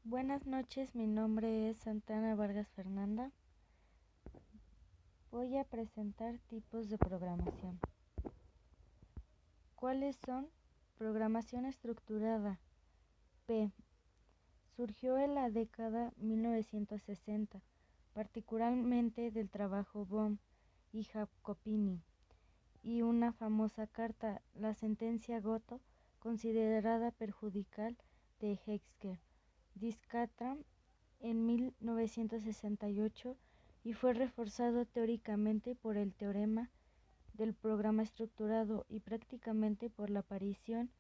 Buenas noches, mi nombre es Santana Vargas Fernanda. Voy a presentar tipos de programación. ¿Cuáles son? Programación estructurada. P. Surgió en la década 1960, particularmente del trabajo Bohm y Jacopini, y una famosa carta, la sentencia Goto, considerada perjudicial de Heidegger, Discatra en 1968 y fue reforzado teóricamente por el teorema del programa estructurado y prácticamente por la aparición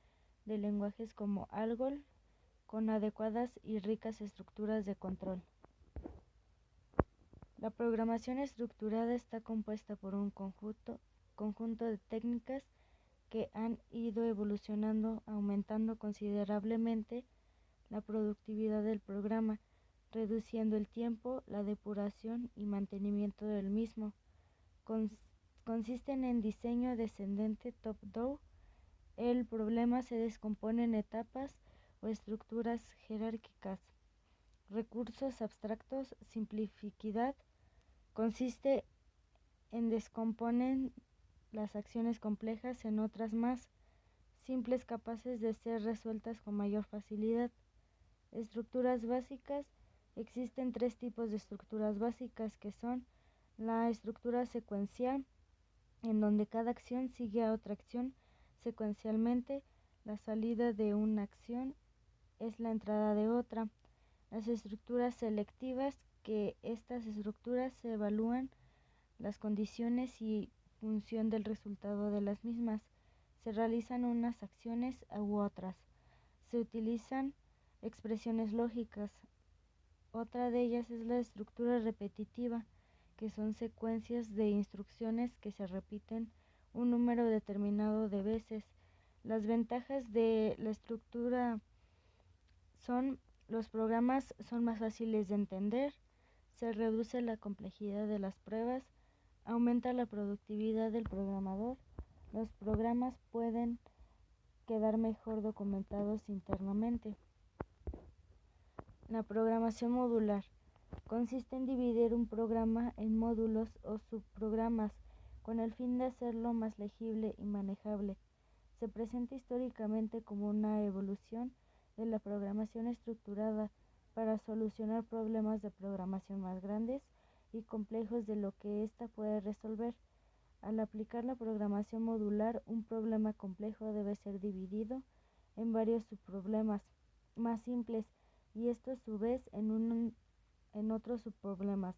de lenguajes como ALGOL con adecuadas y ricas estructuras de control. La programación estructurada está compuesta por un conjunto de técnicas que han ido evolucionando, aumentando considerablemente la productividad del programa, reduciendo el tiempo, la depuración y mantenimiento del mismo. Consisten en diseño descendente top-down. El problema se descompone en etapas o estructuras jerárquicas. Recursos abstractos, simplicidad, consiste en descomponer las acciones complejas en otras más simples capaces de ser resueltas con mayor facilidad. Estructuras básicas. Existen tres tipos de estructuras básicas que son la estructura secuencial, en donde cada acción sigue a otra acción secuencialmente. La salida de una acción es la entrada de otra. Las estructuras selectivas, que estas estructuras se evalúan las condiciones y función del resultado de las mismas. Se realizan unas acciones u otras. Se utilizan expresiones lógicas. Otra de ellas es la estructura repetitiva, que son secuencias de instrucciones que se repiten un número determinado de veces. Las ventajas de la estructura son: los programas son más fáciles de entender, se reduce la complejidad de las pruebas, aumenta la productividad del programador, los programas pueden quedar mejor documentados internamente. La programación modular consiste en dividir un programa en módulos o subprogramas con el fin de hacerlo más legible y manejable. Se presenta históricamente como una evolución de la programación estructurada para solucionar problemas de programación más grandes y complejos de lo que ésta puede resolver. Al aplicar la programación modular, un problema complejo debe ser dividido en varios subproblemas más simples, y esto a su vez en otros subproblemas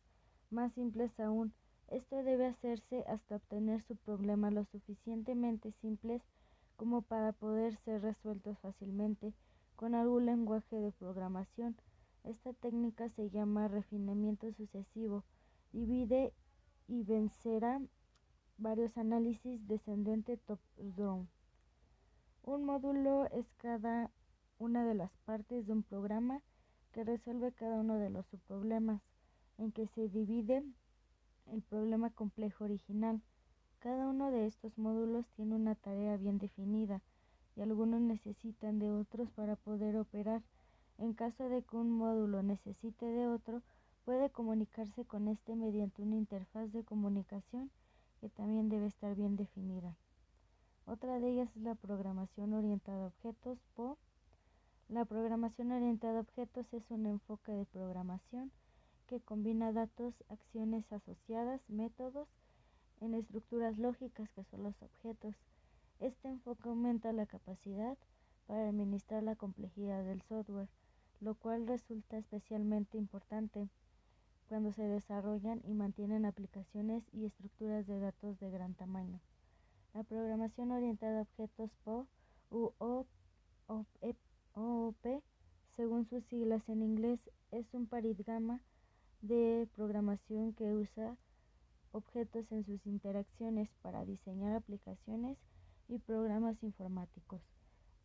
más simples aún. Esto debe hacerse hasta obtener subproblemas lo suficientemente simples como para poder ser resueltos fácilmente con algún lenguaje de programación. Esta técnica se llama refinamiento sucesivo. Divide y vencerá varios análisis descendente top-down. Un módulo es cada una de las partes de un programa que resuelve cada uno de los subproblemas en que se divide el problema complejo original. Cada uno de estos módulos tiene una tarea bien definida y algunos necesitan de otros para poder operar. En caso de que un módulo necesite de otro, puede comunicarse con este mediante una interfaz de comunicación que también debe estar bien definida. Otra de ellas es la programación orientada a objetos, PO. La programación orientada a objetos es un enfoque de programación que combina datos, acciones asociadas, métodos, en estructuras lógicas que son los objetos. Este enfoque aumenta la capacidad para administrar la complejidad del software, lo cual resulta especialmente importante cuando se desarrollan y mantienen aplicaciones y estructuras de datos de gran tamaño. La programación orientada a objetos PO u OOP, según sus siglas en inglés, es un paradigma de programación que usa objetos en sus interacciones para diseñar aplicaciones y programas informáticos.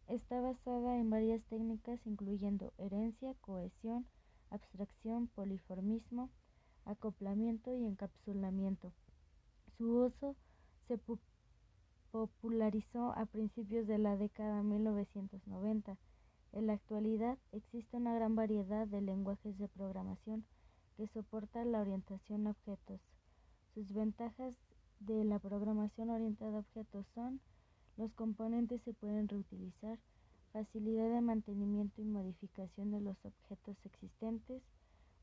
Está basada en varias técnicas incluyendo herencia, cohesión, abstracción, poliformismo, acoplamiento y encapsulamiento. Su uso se popularizó a principios de la década 1990 En la actualidad existe una gran variedad de lenguajes de programación que soportan la orientación a objetos. Sus ventajas de la programación orientada a objetos son: los componentes se pueden reutilizar, facilidad de mantenimiento y modificación de los objetos existentes,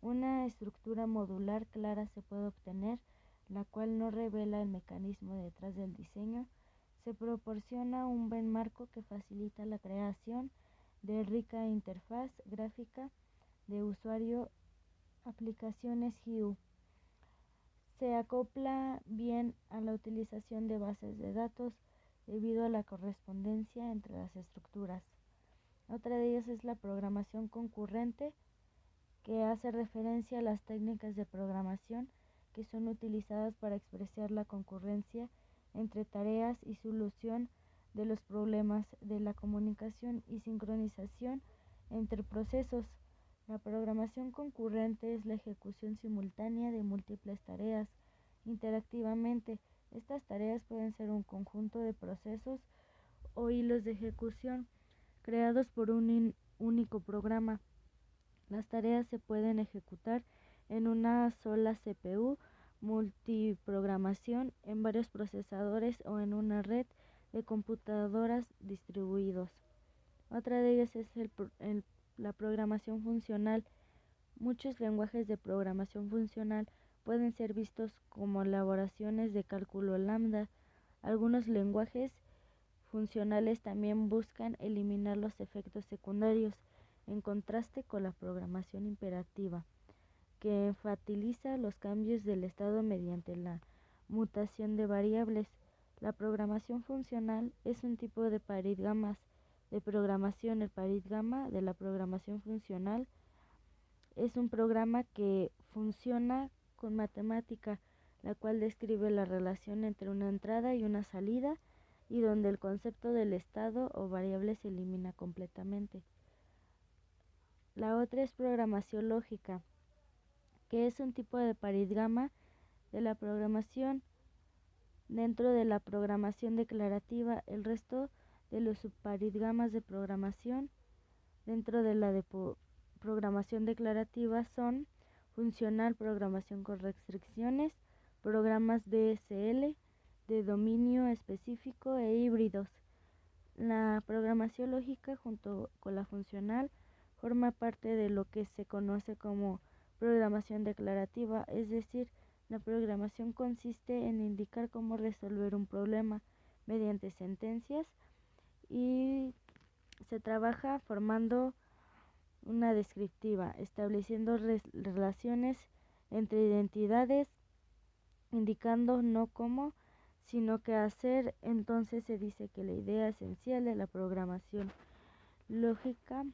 una estructura modular clara se puede obtener, la cual no revela el mecanismo detrás del diseño, se proporciona un buen marco que facilita la creación de rica interfaz gráfica de usuario, aplicaciones GUI. Se acopla bien a la utilización de bases de datos debido a la correspondencia entre las estructuras. Otra de ellas es la programación concurrente, que hace referencia a las técnicas de programación que son utilizadas para expresar la concurrencia entre tareas y solución de los problemas de la comunicación y sincronización entre procesos. La programación concurrente es la ejecución simultánea de múltiples tareas interactivamente. Estas tareas pueden ser un conjunto de procesos o hilos de ejecución creados por un único programa. Las tareas se pueden ejecutar en una sola CPU, multiprogramación, en varios procesadores o en una red de computadoras distribuidos. Otra de ellas es la programación funcional. Muchos lenguajes de programación funcional pueden ser vistos como elaboraciones de cálculo lambda. Algunos lenguajes funcionales también buscan eliminar los efectos secundarios, en contraste con la programación imperativa, que enfatiza los cambios del estado mediante la mutación de variables. La programación funcional es un tipo de paradigmas de programación. El paradigma de la programación funcional es un programa que funciona con matemática, la cual describe la relación entre una entrada y una salida, y donde el concepto del estado o variable se elimina completamente. La otra es programación lógica, que es un tipo de paradigma de la programación. Dentro de la programación declarativa, el resto de los subparadigmas de programación dentro de la programación declarativa son funcional, programación con restricciones, programas DSL, de dominio específico e híbridos. La programación lógica junto con la funcional forma parte de lo que se conoce como programación declarativa, es decir, la programación consiste en indicar cómo resolver un problema mediante sentencias, y se trabaja formando una descriptiva, estableciendo relaciones entre identidades, indicando no cómo, sino qué hacer. Entonces se dice que la idea esencial de la programación lógica